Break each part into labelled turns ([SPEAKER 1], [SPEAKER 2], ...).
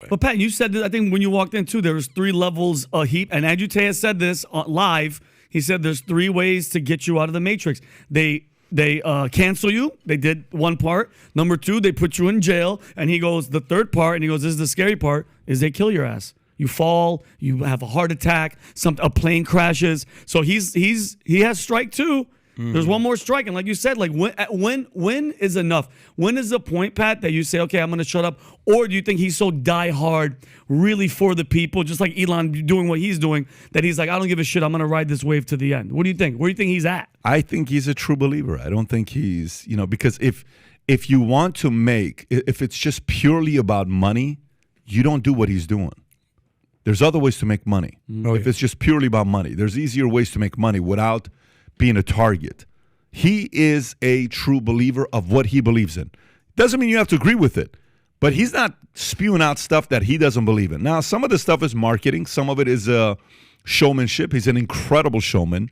[SPEAKER 1] But Pat, you said that, I think when you walked in too, there was 3 levels a heap. And Andrew Tate has said this live. He said there's 3 ways to get you out of the matrix. They cancel you. They did one part. Number 2, they put you in jail. And he goes, the third part, and he goes, this is the scary part, is they kill your ass. You fall, you have a heart attack, a plane crashes. So he has strike 2. There's one more strike, and like you said, like when is enough? When is the point, Pat, that you say, okay, I'm gonna shut up? Or do you think he's so diehard, really for the people, just like Elon doing what he's doing, that he's like, I don't give a shit, I'm gonna ride this wave to the end? What do you think? Where do you think he's at?
[SPEAKER 2] I think he's a true believer. I don't think he's, because if you want to if it's just purely about money, you don't do what he's doing. There's other ways to make money. If it's just purely about money, there's easier ways to make money without being a target. He is a true believer of what he believes in. Doesn't mean you have to agree with it, but he's not spewing out stuff that he doesn't believe in. Now, some of the stuff is marketing. Some of it is showmanship. He's an incredible showman.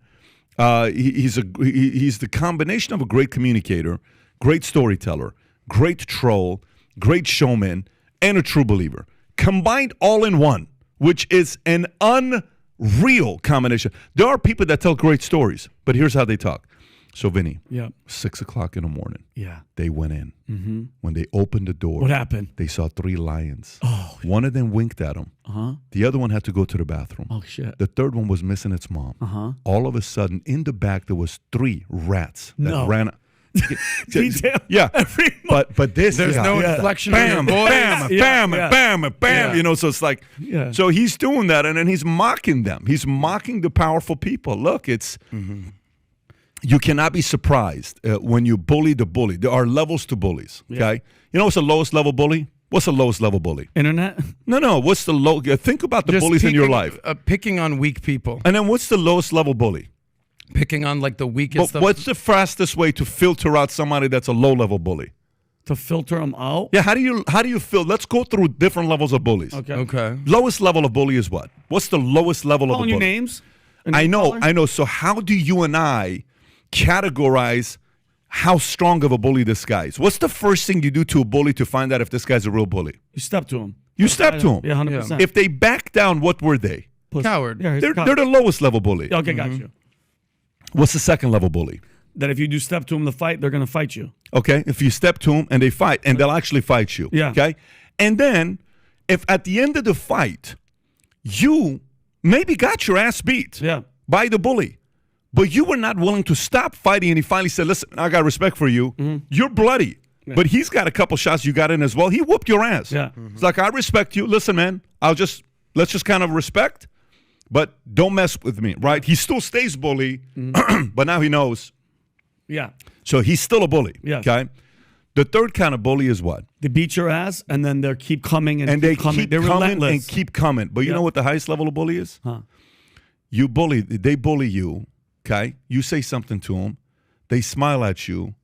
[SPEAKER 2] He's the combination of a great communicator, great storyteller, great troll, great showman, and a true believer. Combined all in one, which is an unreal combination. There are people that tell great stories, but here's how they talk. So, Vinny, 6 o'clock in the morning, they went in. When they opened the door,
[SPEAKER 1] what happened?
[SPEAKER 2] They saw 3 lions.
[SPEAKER 1] Oh,
[SPEAKER 2] one of them winked at them. The other one had to go to the bathroom.
[SPEAKER 1] Oh, shit.
[SPEAKER 2] The third one was missing its mom. All of a sudden, in the back, there was 3 rats that ran.
[SPEAKER 1] Detail.
[SPEAKER 2] Yeah, but this
[SPEAKER 3] there's no inflection.
[SPEAKER 2] Bam, bam, bam, bam, bam.
[SPEAKER 1] Yeah.
[SPEAKER 2] So it's like, so he's doing that, and then he's mocking them. He's mocking the powerful people. Look, it's you cannot be surprised when you bully the bully. There are levels to bullies. Okay, you know what's the lowest level bully? What's the lowest level bully?
[SPEAKER 1] Internet?
[SPEAKER 2] No. What's the low? Think about the
[SPEAKER 3] Just
[SPEAKER 2] bullies in your life.
[SPEAKER 3] Picking on weak people.
[SPEAKER 2] And then what's the lowest level bully?
[SPEAKER 3] Picking on like the weakest.
[SPEAKER 2] But what's the fastest way to filter out somebody that's a low-level bully?
[SPEAKER 1] To filter them out?
[SPEAKER 2] Yeah, how do you feel? Let's go through different levels of bullies.
[SPEAKER 3] Okay.
[SPEAKER 2] Lowest level of bully is what? What's the lowest level of a bully?
[SPEAKER 1] Calling you names?
[SPEAKER 2] I know. So how do you and I categorize how strong of a bully this guy is? What's the first thing you do to a bully to find out if this guy's a real bully?
[SPEAKER 1] You step to him.
[SPEAKER 2] You step to him.
[SPEAKER 1] Yeah, 100%.
[SPEAKER 2] If they back down, what were they?
[SPEAKER 3] Coward.
[SPEAKER 1] Yeah,
[SPEAKER 2] They're the lowest level bully.
[SPEAKER 1] Okay, got you.
[SPEAKER 2] What's the second level bully?
[SPEAKER 1] That if you do step to them to fight, they're going to fight you.
[SPEAKER 2] Okay, if you step to them and they fight, and they'll actually fight you.
[SPEAKER 1] Yeah.
[SPEAKER 2] Okay, and then if at the end of the fight, you maybe got your ass beat by the bully, but you were not willing to stop fighting, and he finally said, listen, I got respect for you. You're bloody, but he's got a couple shots you got in as well. He whooped your ass.
[SPEAKER 1] Yeah.
[SPEAKER 2] It's like, I respect you. Listen, man, let's just kind of respect, but don't mess with me, right? He still stays bully, but now he knows.
[SPEAKER 1] Yeah.
[SPEAKER 2] So he's still a bully.
[SPEAKER 1] Yeah.
[SPEAKER 2] Okay. The third kind of bully is what?
[SPEAKER 1] They beat your ass, and then they keep coming and
[SPEAKER 2] they
[SPEAKER 1] keep coming. They're
[SPEAKER 2] coming
[SPEAKER 1] relentless.
[SPEAKER 2] and keep coming. But you know what the highest level of bully is? They bully you. Okay. You say something to them. They smile at you.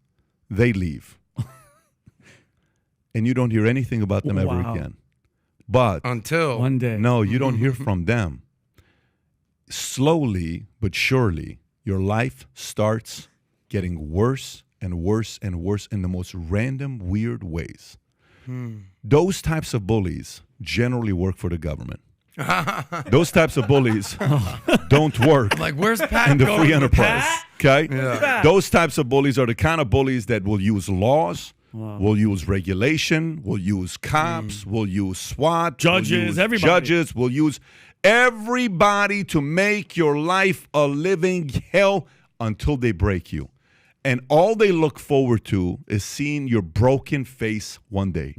[SPEAKER 2] They leave. And you don't hear anything about them ever again. But
[SPEAKER 3] until
[SPEAKER 1] one day.
[SPEAKER 2] No, you don't hear from them. Slowly but surely, your life starts getting worse and worse and worse in the most random, weird ways. Those types of bullies generally work for the government. Those types of bullies don't work
[SPEAKER 3] like, where's Pat
[SPEAKER 2] in the
[SPEAKER 3] going?
[SPEAKER 2] free enterprise. Okay?
[SPEAKER 3] Yeah.
[SPEAKER 2] Those types of bullies are the kind of bullies that will use laws, will use regulation, will use cops, will use SWAT,
[SPEAKER 1] judges, everybody.
[SPEAKER 2] Judges will use everybody to make your life a living hell until they break you. And all they look forward to is seeing your broken face one day.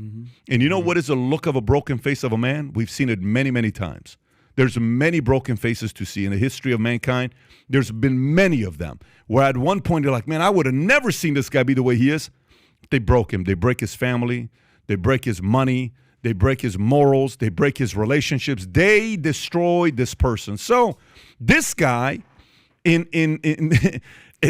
[SPEAKER 2] And you know what is a look of a broken face of a man? We've seen it many, many times. There's many broken faces to see in the history of mankind. There's been many of them where at one point you're like, man, I would have never seen this guy be the way he is. They broke him. They break his family. They break his money. They break his morals. They break his relationships. They destroyed this person. So this guy in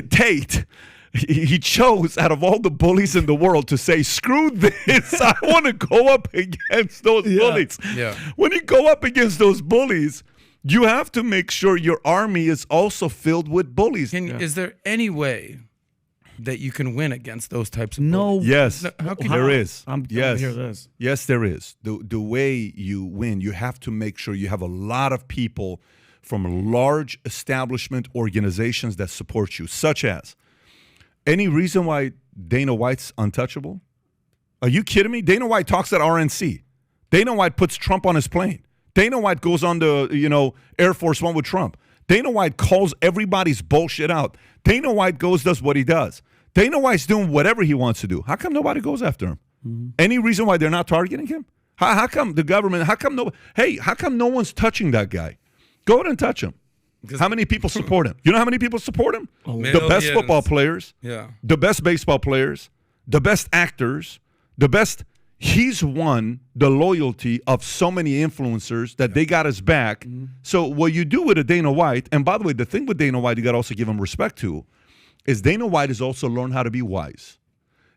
[SPEAKER 2] Tate, he chose out of all the bullies in the world to say, screw this. I want to go up against those bullies.
[SPEAKER 3] Yeah.
[SPEAKER 2] When you go up against those bullies, you have to make sure your army is also filled with bullies.
[SPEAKER 3] Is there any way that you can win against those types of
[SPEAKER 1] No.
[SPEAKER 3] bullies.
[SPEAKER 2] Yes,
[SPEAKER 3] How can
[SPEAKER 2] there
[SPEAKER 3] you?
[SPEAKER 2] is.
[SPEAKER 1] I'm
[SPEAKER 2] yes,
[SPEAKER 1] hear this.
[SPEAKER 2] Yes, there is. The way you win, you have to make sure you have a lot of people from large establishment organizations that support you, such as any reason why Dana White's untouchable? Are you kidding me? Dana White talks at RNC. Dana White puts Trump on his plane. Dana White goes on the Air Force One with Trump. Dana White calls everybody's bullshit out. Dana White does what he does. Dana White's doing whatever he wants to do. How come nobody goes after him? Mm-hmm. Any reason why they're not targeting him? How come the government, how come no one's touching that guy? Go ahead and touch him. How many people support him? You know how many people support him? The best football players, the best baseball players, the best actors, the best. He's won the loyalty of so many influencers that they got his back. Mm-hmm. So what you do with a Dana White, and by the way, the thing with Dana White you got to also give him respect to, is Dana White has also learned how to be wise.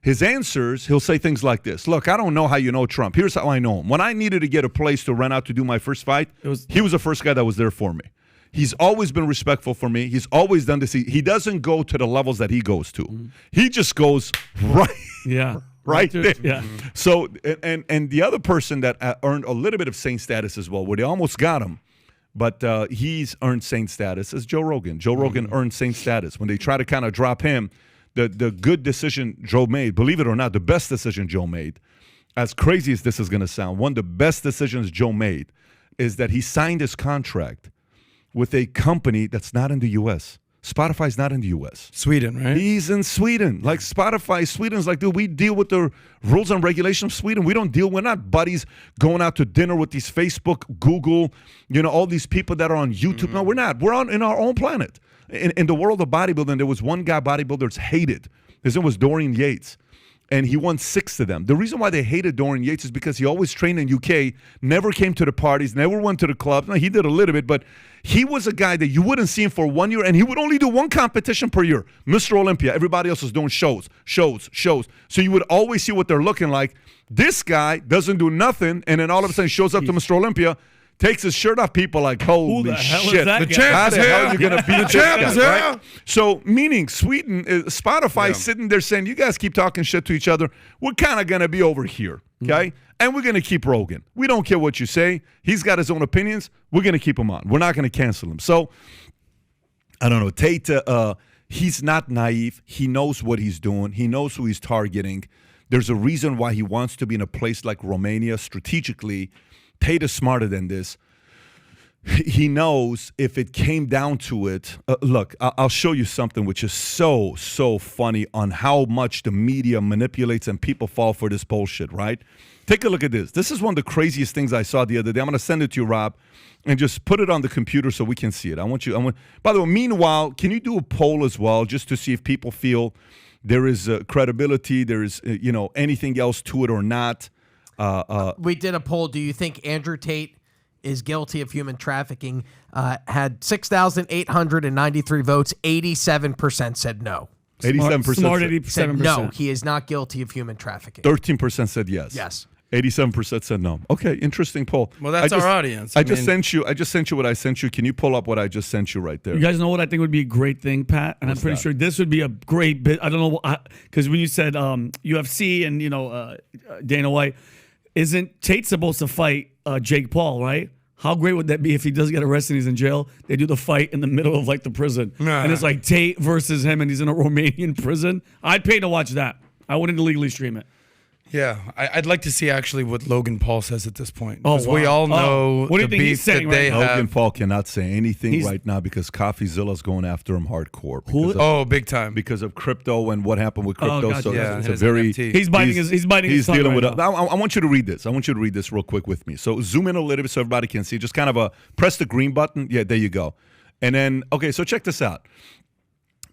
[SPEAKER 2] His answers, he'll say things like this. Look, I don't know how you know Trump. Here's how I know him. When I needed to get a place to rent out to do my first fight, he was the first guy that was there for me. He's always been respectful for me. He's always done this. He doesn't go to the levels that he goes to. Mm-hmm. He just goes right.
[SPEAKER 1] Yeah.
[SPEAKER 2] Right there.
[SPEAKER 1] Yeah.
[SPEAKER 2] So, and the other person that earned a little bit of saint status as well, where they almost got him, but he's earned saint status, is Joe Rogan. Joe Rogan earned saint status. When they try to kind of drop him, the good decision Joe made, believe it or not, the best decision Joe made, as crazy as this is going to sound, one of the best decisions Joe made is that he signed his contract with a company that's not in the U.S. Spotify's not in the U.S.
[SPEAKER 3] Sweden, right?
[SPEAKER 2] He's in Sweden. Like Spotify, Sweden's like, dude, we deal with the rules and regulations of Sweden. We're not buddies going out to dinner with these Facebook, Google, all these people that are on YouTube. No, we're not. We're on in our own planet. In the world of bodybuilding, there was one guy bodybuilders hated. His name was Dorian Yates. And he won 6 of them. The reason why they hated Dorian Yates is because he always trained in UK, never came to the parties, never went to the clubs. No, he did a little bit, but he was a guy that you wouldn't see him for 1 year, and he would only do one competition per year. Mr. Olympia. Everybody else was doing shows. So you would always see what they're looking like. This guy doesn't do nothing, and then all of a sudden shows up to Mr. Olympia, takes his shirt off, people like, holy
[SPEAKER 1] Who the hell
[SPEAKER 2] shit.
[SPEAKER 1] is that
[SPEAKER 3] The
[SPEAKER 1] guy?
[SPEAKER 3] champ
[SPEAKER 2] How
[SPEAKER 3] is
[SPEAKER 2] the hell
[SPEAKER 3] here.
[SPEAKER 2] are you going to beat
[SPEAKER 3] The champ
[SPEAKER 2] this
[SPEAKER 3] is
[SPEAKER 2] guy,
[SPEAKER 3] here.
[SPEAKER 2] right? So, meaning Sweden, Spotify sitting there saying, you guys keep talking shit to each other. We're kind of going to be over here, okay? And we're going to keep Rogan. We don't care what you say. He's got his own opinions. We're going to keep him on. We're not going to cancel him. So, I don't know. Tate, he's not naive. He knows what he's doing. He knows who he's targeting. There's a reason why he wants to be in a place like Romania strategically. Tate is smarter than this. He knows if it came down to it, look, I'll show you something which is so funny on how much the media manipulates and people fall for this bullshit, right? Take a look at this. This is one of the craziest things I saw the other day. I'm going to send it to you, Rob, and just put it on the computer so we can see it. By the way, meanwhile, can you do a poll as well just to see if people feel there is credibility, there is, anything else to it or not?
[SPEAKER 4] We did a poll. Do you think Andrew Tate is guilty of human trafficking? Had 6,893 votes. 87% said no.
[SPEAKER 2] 87%
[SPEAKER 1] Smart
[SPEAKER 2] said,
[SPEAKER 1] 87%.
[SPEAKER 4] Said no, he is not guilty of human trafficking.
[SPEAKER 2] 13% said yes.
[SPEAKER 4] Yes.
[SPEAKER 2] 87% said no. Okay, interesting poll.
[SPEAKER 3] Well, that's our audience.
[SPEAKER 2] I just sent you what I sent you. Can you pull up what I just sent you right there?
[SPEAKER 1] You guys know what I think would be a great thing, Pat? And I'm pretty sure this would be a great bit. I don't know, because when you said UFC and, Dana White, isn't Tate supposed to fight Jake Paul, right? How great would that be if he does get arrested and he's in jail? They do the fight in the middle of the prison. And it's like Tate versus him and he's in a Romanian prison. I'd pay to watch that. I wouldn't illegally stream it.
[SPEAKER 3] Yeah, I'd like to see actually what Logan Paul says at this point.
[SPEAKER 1] Oh,
[SPEAKER 3] Because we all know
[SPEAKER 1] what do you
[SPEAKER 3] the
[SPEAKER 1] think he's
[SPEAKER 3] beef that
[SPEAKER 1] saying
[SPEAKER 3] they
[SPEAKER 1] right now?
[SPEAKER 2] Logan
[SPEAKER 3] have.
[SPEAKER 2] Paul cannot say anything right now because CoffeeZilla's going after him hardcore.
[SPEAKER 3] Big time.
[SPEAKER 2] Because of crypto and what happened with crypto.
[SPEAKER 1] gotcha.
[SPEAKER 2] So
[SPEAKER 3] Yeah,
[SPEAKER 2] it's a
[SPEAKER 3] his
[SPEAKER 2] very
[SPEAKER 3] NFT.
[SPEAKER 1] He's biting his tongue
[SPEAKER 2] dealing
[SPEAKER 1] right
[SPEAKER 2] with.
[SPEAKER 1] now.
[SPEAKER 2] I want you to read this. I want you to read this real quick with me. So zoom in a little bit so everybody can see. Just kind of press the green button. Yeah, there you go. And then so check this out.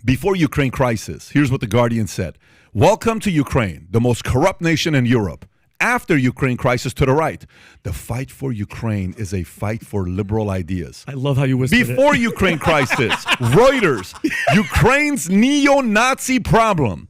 [SPEAKER 2] Before Ukraine crisis, here's what the Guardian said: "Welcome to Ukraine, the most corrupt nation in Europe. After Ukraine crisis, to the right, the fight for Ukraine is a fight for liberal ideas."
[SPEAKER 1] I love how you whispered
[SPEAKER 2] Before Ukraine crisis, Reuters, Ukraine's neo-Nazi problem.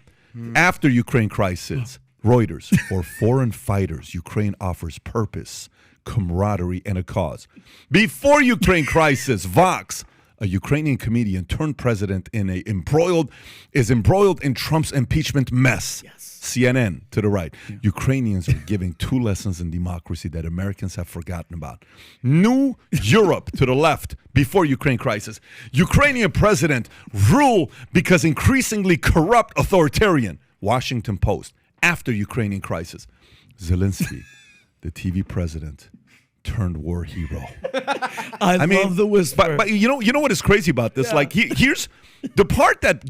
[SPEAKER 2] After Ukraine crisis, Reuters, for foreign fighters, Ukraine offers purpose, camaraderie, and a cause. Before Ukraine crisis, Vox, a Ukrainian comedian turned president is embroiled in Trump's impeachment mess.
[SPEAKER 1] Yes.
[SPEAKER 2] CNN to the right. Yeah. Ukrainians are giving 2 lessons in democracy that Americans have forgotten about. New Europe to the left before Ukraine crisis. Ukrainian president rule because increasingly corrupt authoritarian. Washington Post after Ukrainian crisis. Zelensky, the TV president, turned war hero.
[SPEAKER 1] I mean, love the whisper.
[SPEAKER 2] But you know what is crazy about this? Yeah. Like here's the part that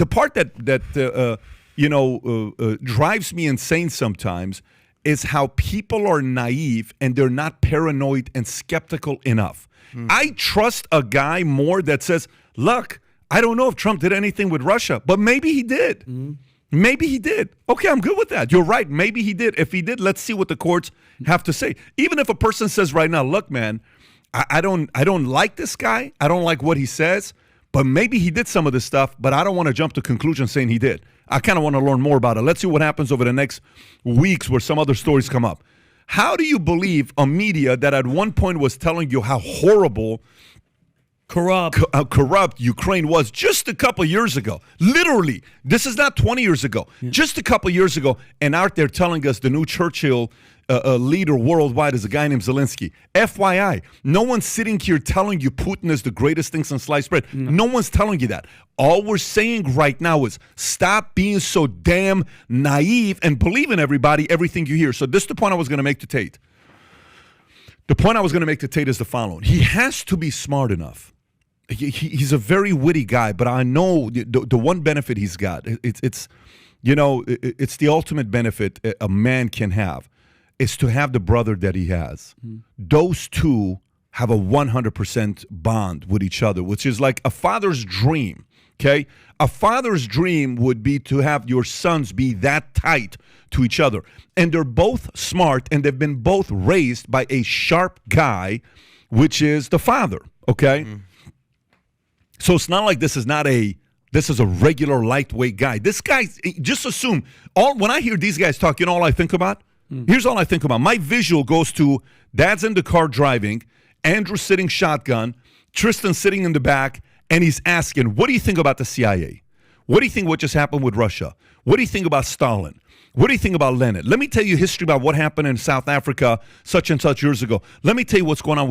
[SPEAKER 2] drives me insane sometimes is how people are naive and they're not paranoid and skeptical enough. I trust a guy more that says, look, I don't know if Trump did anything with Russia, but maybe he did. Maybe he did. Okay, I'm good with that. You're right. Maybe he did. If he did, let's see what the courts have to say. Even if a person says right now, look, man, I don't like this guy. I don't like what he says, but maybe he did some of this stuff, but I don't want to jump to conclusions saying he did. I kind of want to learn more about it. Let's see what happens over the next weeks where some other stories come up. How do you believe a media that at one point was telling you how horrible corrupt Ukraine was just a couple years ago? Literally, this is not 20 years ago. Just a couple years ago, and out there telling us the new Churchill leader worldwide is a guy named Zelensky. FYI, no one's sitting here telling you Putin is the greatest thing since sliced bread. No one's telling you that. All we're saying right now is stop being so damn naive and believe in everything you hear. So this is the point I was going to make to Tate. The point I was going to make to Tate is the following. He has to be smart enough. He's a very witty guy, but I know the one benefit he's got, it's the ultimate benefit a man can have, is to have the brother that he has. Those two have a 100% bond with each other, which is like a father's dream, okay? A father's dream would be to have your sons be that tight to each other. And they're both smart, and they've been both raised by a sharp guy, which is the father, okay? So it's not like this is a regular lightweight guy. This guy, just assume, when I hear these guys talk, you know all I think about? Here's all I think about. My visual goes to Dad's in the car driving, Andrew sitting shotgun, Tristan sitting in the back, and he's asking, what do you think about the CIA? What do you think what just happened with Russia? What do you think about Stalin? What do you think about Lenin? Let me tell you history about what happened in South Africa such and such years ago. Let me tell you what's going on with